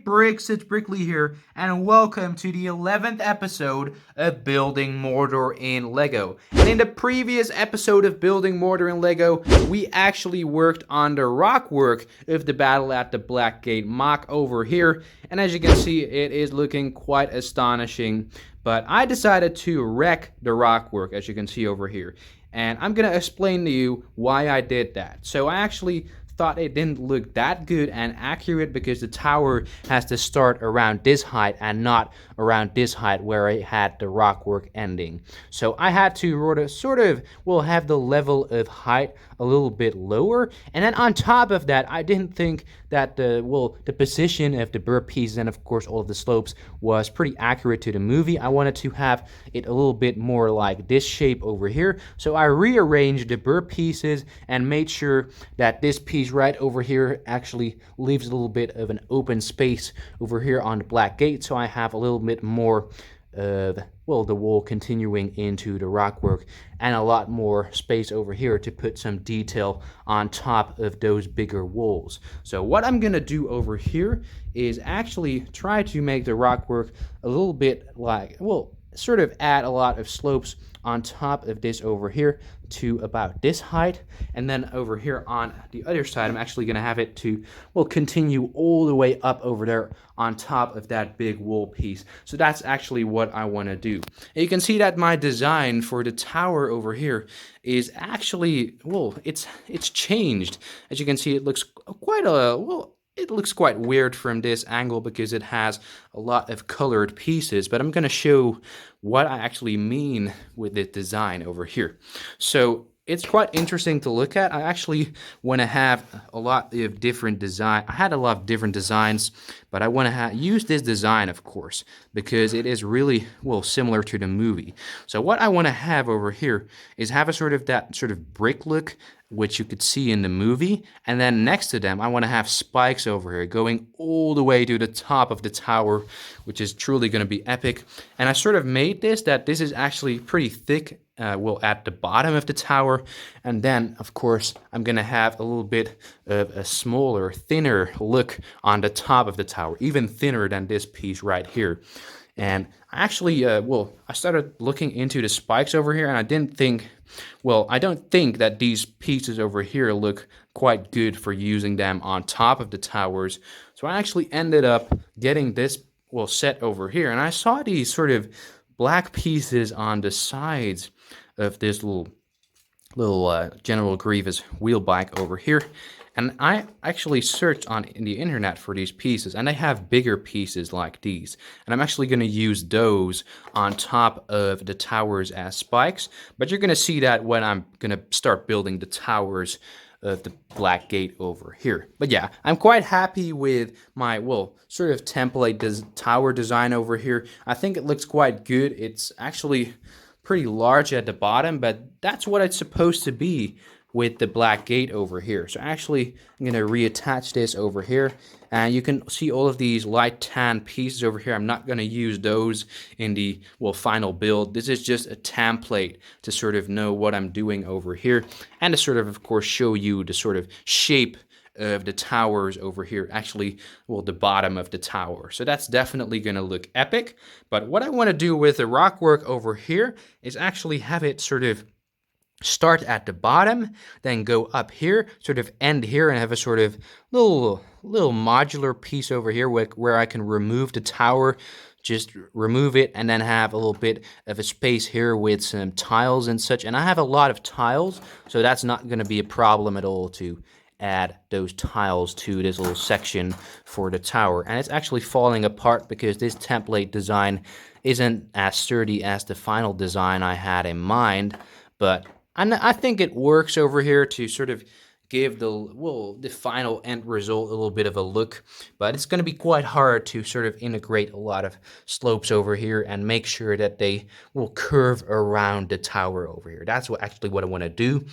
Bricks, it's Brickley here, and welcome to the 11th episode of Building Mordor in LEGO. And in the previous episode of Building Mordor in LEGO, we actually worked on the rock work of the battle at the Black Gate mock over here, and as you can see, it is looking quite astonishing. But I decided to wreck the rock work, as you can see over here, and I'm gonna explain to you why I did that. So I actually thought it didn't look that good and accurate because the tower has to start around this height and not around this height where it had the rock work ending. So I had to sort of have the level of height a little bit lower, and then on top of that, I didn't think that the position of the bird pieces and of course all of the slopes was pretty accurate to the movie. I wanted to have it a little bit more like this shape over here, so I rearranged the bird pieces and made sure that this piece right over here actually leaves a little bit of an open space over here on the Black Gate, so I have a little bit more of the wall continuing into the rock work and a lot more space over here to put some detail on top of those bigger walls. So what I'm gonna do over here is actually try to make the rock work a little bit like, sort of add a lot of slopes on top of this over here to about this height, and then over here on the other side I'm actually going to have it to continue all the way up over there on top of that big wall piece. So that's actually what I want to do. And you can see that my design for the tower over here is actually it's changed. As you can see, it looks quite it looks quite weird from this angle because it has a lot of colored pieces, but I'm going to show what I actually mean with this design over here. So it's quite interesting to look at. I actually want to have a lot of different design. I had a lot of different designs, but I want to use this design, of course, because it is really, similar to the movie. So what I want to have over here is have that sort of brick look, which you could see in the movie, and then next to them I want to have spikes over here going all the way to the top of the tower, which is truly going to be epic. And I sort of made this is actually pretty thick at the bottom of the tower, and then of course I'm gonna have a little bit of a smaller, thinner look on the top of the tower, even thinner than this piece right here. And I actually I started looking into the spikes over here, and I don't think that these pieces over here look quite good for using them on top of the towers. So I actually ended up getting this set over here, and I saw these sort of black pieces on the sides of this little General Grievous wheel bike over here, and I actually searched on the internet for these pieces, and they have bigger pieces like these, and I'm actually going to use those on top of the towers as spikes. But you're going to see that when I'm going to start building the towers of the Black Gate over here. But yeah, I'm quite happy with my sort of template tower design over here. I think it looks quite good. It's actually pretty large at the bottom, but that's what it's supposed to be with the Black Gate over here. So actually I'm going to reattach this over here, and you can see all of these light tan pieces over here. I'm not going to use those in the final build. This is just a template to sort of know what I'm doing over here, and to sort of course show you the sort of shape of the towers over here, actually the bottom of the tower. So that's definitely going to look epic. But what I want to do with the rock work over here is actually have it sort of start at the bottom, then go up here, sort of end here, and have a sort of little modular piece over here where I can remove the tower, just remove it, and then have a little bit of a space here with some tiles and such. And I have a lot of tiles, so that's not going to be a problem at all to add those tiles to this little section for the tower. And it's actually falling apart because this template design isn't as sturdy as the final design I had in mind, but I think it works over here to sort of give the final end result a little bit of a look. But it's going to be quite hard to sort of integrate a lot of slopes over here and make sure that they will curve around the tower over here. That's actually what I want to do.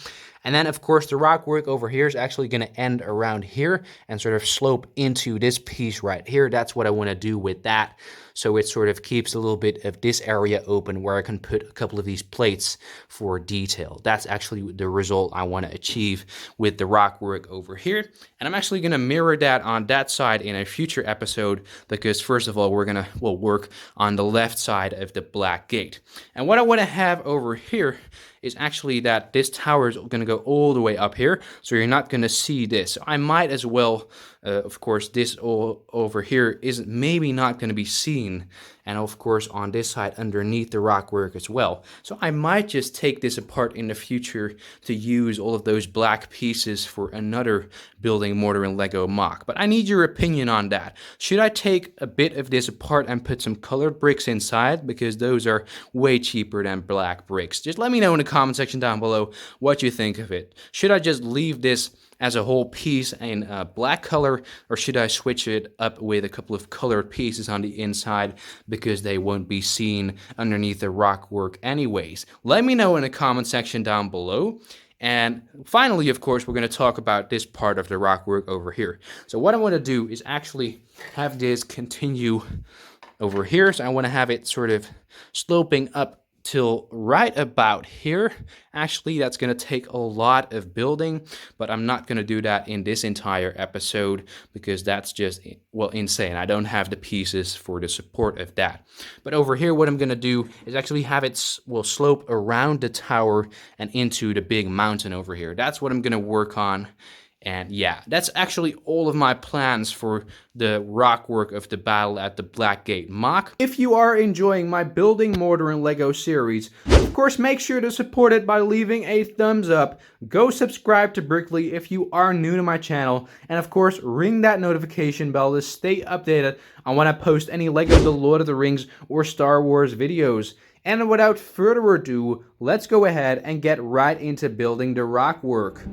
And then of course the rock work over here is actually going to end around here and sort of slope into this piece right here. That's what I want to do with that. So it sort of keeps a little bit of this area open where I can put a couple of these plates for detail. That's actually the result I want to achieve with the rock work over here. And I'm actually going to mirror that on that side in a future episode, because first of all, we'll work on the left side of the black gate. And what I want to have over here is actually that this tower is going to go all the way up here, so you're not going to see this. I might as well, of course, this all over here is maybe not going to be seen, and of course on this side underneath the rock work as well. So I might just take this apart in the future to use all of those black pieces for another building Mordor and Lego mock. But I need your opinion on that. Should I take a bit of this apart and put some colored bricks inside, because those are way cheaper than black bricks? Just let me know in the comment section down below what you think of it. Should I just leave this as a whole piece in black color, or should I switch it up with a couple of colored pieces on the inside because they won't be seen underneath the rock work anyways? Let me know in the comment section down below. And finally, of course, we're going to talk about this part of the rock work over here. So what I want to do is actually have this continue over here. So I want to have it sort of sloping up till right about here. Actually, that's going to take a lot of building, but I'm not going to do that in this entire episode because that's just, well, insane. I don't have the pieces for the support of that. But over here, what I'm going to do is actually have it will slope around the tower and into the big mountain over here. That's what I'm going to work on. And yeah, that's actually all of my plans for the rock work of the battle at the Black Gate mock. If you are enjoying my Building Mordor and Lego series, of course make sure to support it by leaving a thumbs up. Go subscribe to Brickley if you are new to my channel. And of course, ring that notification bell to stay updated on when I post any Lego The Lord of the Rings or Star Wars videos. And without further ado, let's go ahead and get right into building the rock work.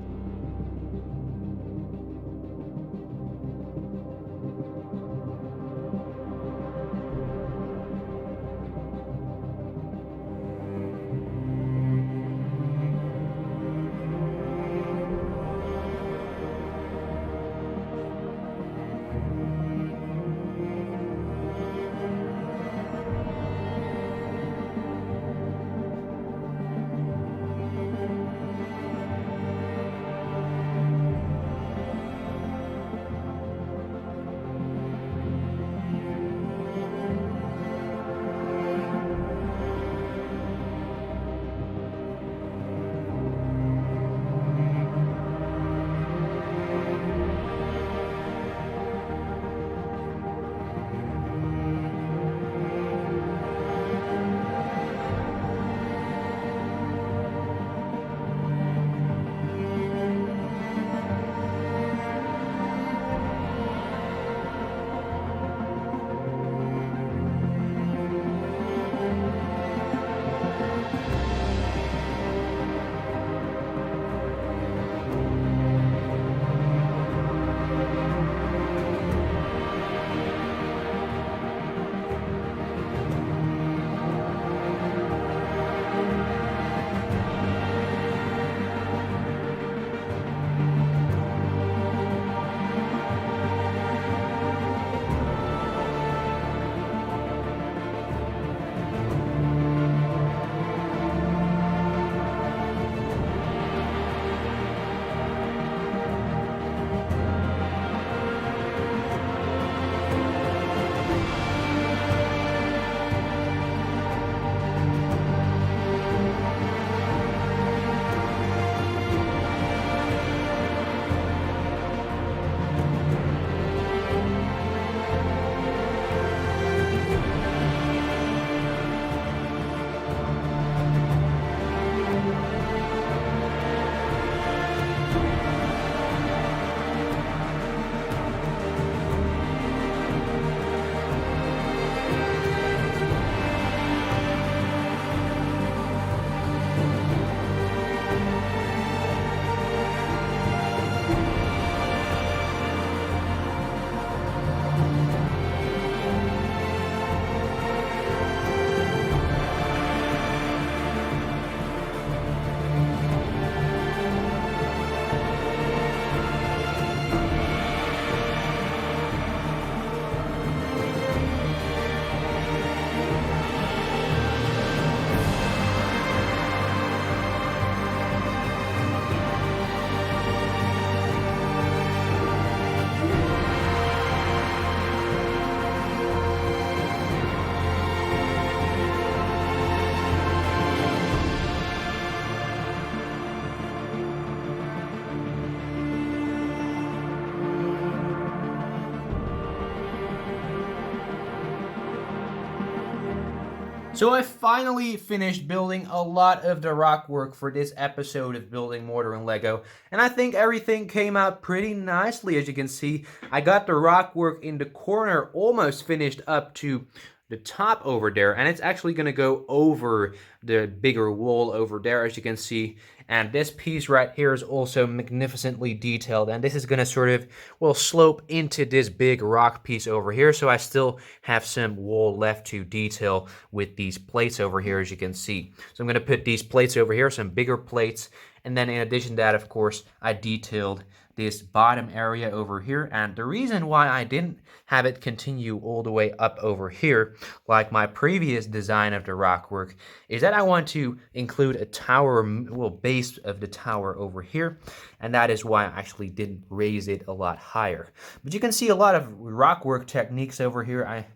So I finally finished building a lot of the rock work for this episode of Building Mordor in LEGO, and I think everything came out pretty nicely. As you can see, I got the rock work in the corner almost finished up to the top over there, and it's actually going to go over the bigger wall over there, as you can see. And this piece right here is also magnificently detailed, and this is going to sort of, well, slope into this big rock piece over here, so I still have some wall left to detail with these plates over here, as you can see. So I'm going to put these plates over here, some bigger plates, and then in addition to that, of course, I detailed this bottom area over here. And the reason why I didn't have it continue all the way up over here, like my previous design of the rock work, is that I want to include a tower, well, base of the tower over here. And that is why I actually didn't raise it a lot higher. But you can see a lot of rock work techniques over here. I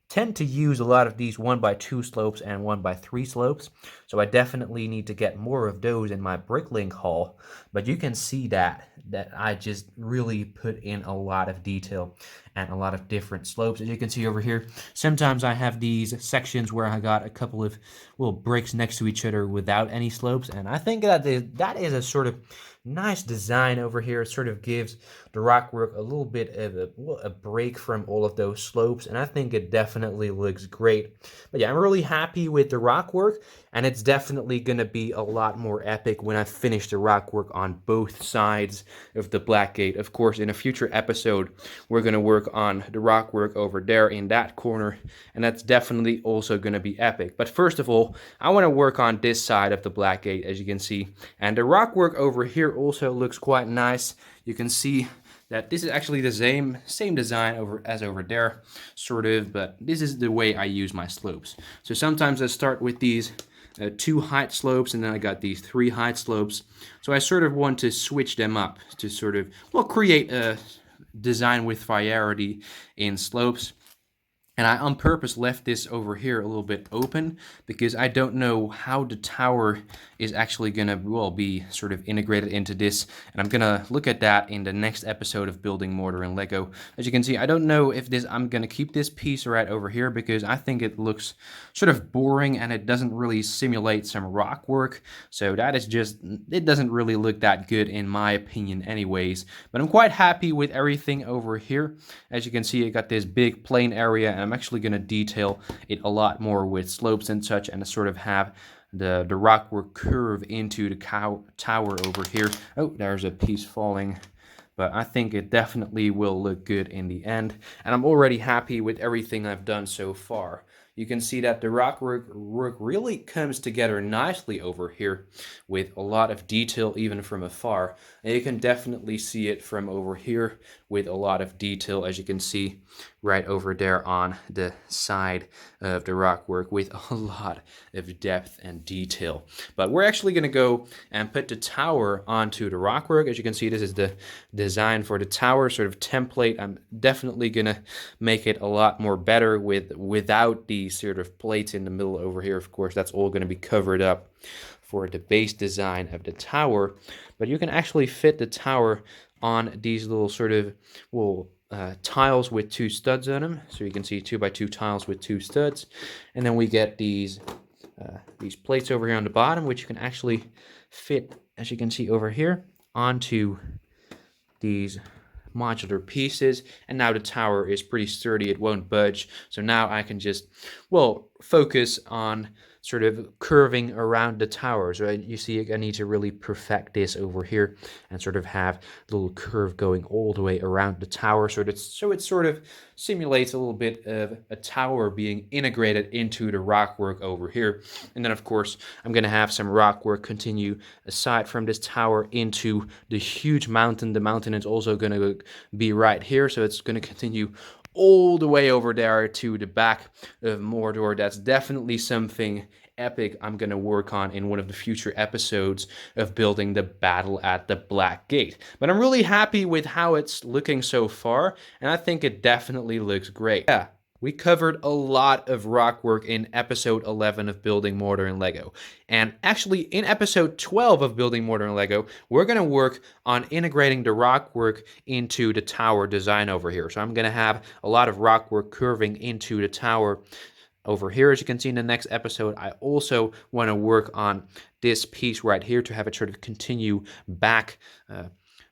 tend to use a lot of these 1x2 slopes and 1x3 slopes, so I definitely need to get more of those in my bricklink haul. But you can see that I just really put in a lot of detail and a lot of different slopes. As you can see over here, sometimes I have these sections where I got a couple of little bricks next to each other without any slopes, and I think that is a sort of nice design over here. It sort of gives the rock work a little bit of a break from all of those slopes, and I think it definitely looks great. But yeah, I'm really happy with the rock work, and it's definitely going to be a lot more epic when I finish the rock work on both sides of the black gate. Of course, in a future episode, we're going to work on the rock work over there in that corner, and that's definitely also going to be epic. But first of all, I want to work on this side of the black gate, as you can see, and the rock work over here also looks quite nice. You can see that this is actually the same design as over there, sort of, but this is the way I use my slopes. So sometimes I start with these 2 height slopes, and then I got these 3 height slopes. So I sort of want to switch them up to sort of, well, create a design with variety in slopes. And I on purpose left this over here a little bit open because I don't know how the tower is actually going to, well, be sort of integrated into this. And I'm going to look at that in the next episode of Building Mordor in LEGO. As you can see, I don't know if I'm going to keep this piece right over here because I think it looks sort of boring and it doesn't really simulate some rock work. So that is just, it doesn't really look that good in my opinion anyways. But I'm quite happy with everything over here. As you can see, I got this big plain area, and I'm actually going to detail it a lot more with slopes and such, and to sort of have the rock work curve into the tower over here. Oh, there's a piece falling, but I think it definitely will look good in the end, and I'm already happy with everything I've done so far. You can see that the rock work really comes together nicely over here with a lot of detail even from afar. And you can definitely see it from over here with a lot of detail, as you can see right over there on the side of the rock work with a lot of depth and detail. But we're actually going to go and put the tower onto the rock work. As you can see, this is the design for the tower, sort of template. I'm definitely going to make it a lot more better without the sort of plates in the middle over here. Of course, that's all going to be covered up for the base design of the tower, but you can actually fit the tower on these little sort of, well, tiles with 2 studs on them. So you can see 2x2 tiles with 2 studs, and then we get these plates over here on the bottom, which you can actually fit, as you can see over here, onto these modular pieces. And now the tower is pretty sturdy, it won't budge. So now I can just, well, focus on sort of curving around the tower. So you see, I need to really perfect this over here and sort of have a little curve going all the way around the tower, so it sort of simulates a little bit of a tower being integrated into the rock work over here. And then of course I'm going to have some rock work continue aside from this tower into the huge mountain. The mountain is also going to be right here, so it's going to continue all the way over there to the back of Mordor. That's definitely something epic I'm going to work on in one of the future episodes of building the battle at the Black Gate. But I'm really happy with how it's looking so far, and I think it definitely looks great. Yeah, we covered a lot of rock work in episode 11 of Building Mordor in LEGO. And actually, in episode 12 of Building Mordor in LEGO, we're going to work on integrating the rock work into the tower design over here. So I'm going to have a lot of rock work curving into the tower over here, as you can see in the next episode, I also want to work on this piece right here to have it sort of continue back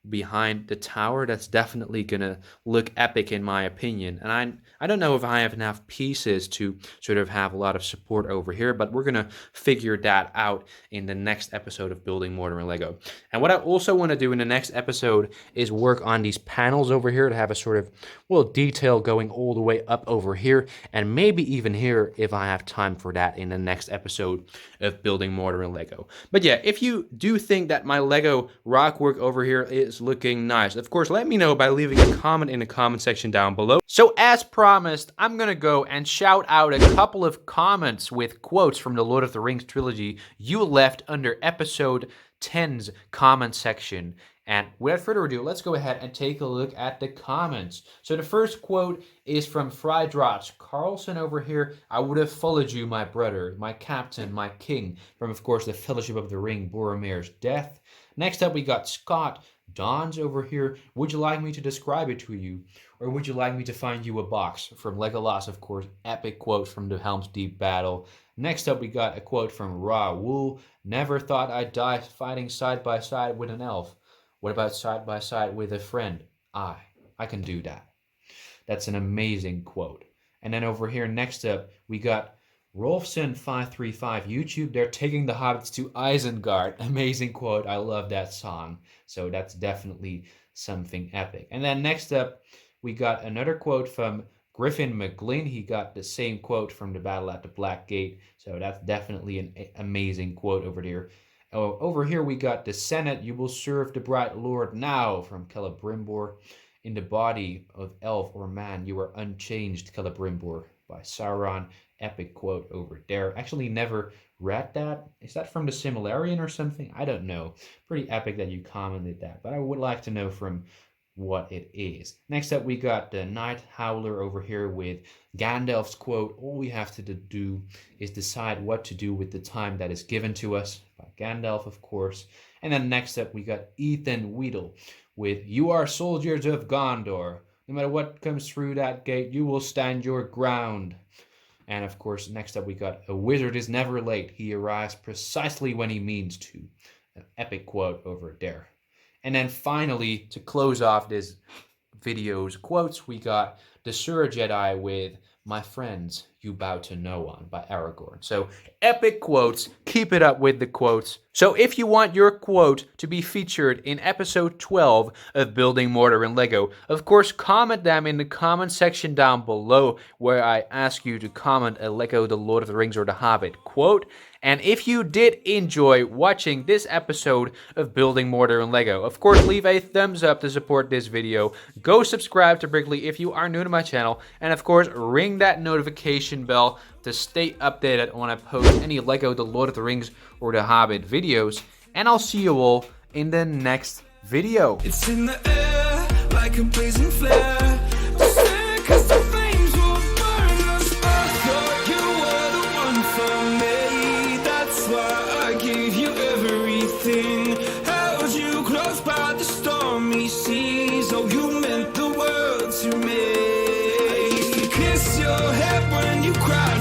behind the tower. That's definitely gonna look epic in my opinion, and I don't know if I have enough pieces to sort of have a lot of support over here, but we're gonna figure that out in the next episode of Building Mordor in Lego. And what I also want to do in the next episode is work on these panels over here to have a sort of, well, detail going all the way up over here, and maybe even here if I have time for that in the next episode of Building Mordor in Lego. But yeah, if you do think that my Lego Rockwork over here is looking nice, of course, let me know by leaving a comment in the comment section down below. So as promised, I'm gonna go and shout out a couple of comments with quotes from the Lord of the Rings trilogy you left under episode 10's comment section. And without further ado, let's go ahead and take a look at the comments. So the first quote is from Friedrich Carlson over here. I would have followed you, my brother, my captain, my king, from, of course, the Fellowship of the Ring, Boromir's death. Next up, we got Scott Dons over here. Would you like me to describe it to you? Or would you like me to find you a box? From Legolas, of course, epic quote from the Helm's Deep battle. Next up, we got a quote from Raoul. Never thought I'd die fighting side by side with an elf. What about side by side with a friend? I can do that. That's an amazing quote. And then over here next up, we got Rolfson535 YouTube. They're taking the hobbits to Isengard. Amazing quote. I love that song. So that's definitely something epic. And then next up, we got another quote from Griffin McGlynn. He got the same quote from the Battle at the Black Gate. So that's definitely an amazing quote over there. Oh, over here we got the Senate. You will serve the bright Lord now, from Celebrimbor. In the body of elf or man, you are unchanged, Celebrimbor, by Sauron. Epic quote over there. Actually never read that. Is that from the Silmarillion or something? I don't know. Pretty epic that you commented that, but I would like to know from what it is. Next up, we got the Night Howler over here with Gandalf's quote, all we have to do is decide what to do with the time that is given to us, by Gandalf, of course. And then next up, we got Ethan Weedle with, you are soldiers of Gondor. No matter what comes through that gate, you will stand your ground. And of course, next up, we got, a wizard is never late. He arrives precisely when he means to. An epic quote over there. And then finally, to close off this video's quotes, we got the Sur Jedi with, my friends, you bow to no one, by Aragorn. So epic quotes. Keep it up with the quotes. So if you want your quote to be featured in episode 12 of Building Mordor in Lego, of course, comment them in the comment section down below, where I ask you to comment a Lego The Lord of the Rings or The Hobbit quote. And if you did enjoy watching this episode of Building Mordor in Lego, of course, leave a thumbs up to support this video. Go subscribe to Brickley if you are new to my channel. And of course, ring that notification bell to stay updated when I post any Lego The Lord of the Rings or The Hobbit videos. And I'll see you all in the next video. It's in the air like a blazing flare. Just there 'cause the flames will burn us. I thought you were the one for me. That's why I gave you everything. Held you close by the stormy seas. Oh, you meant the world to me. I used to kiss your head when you cried.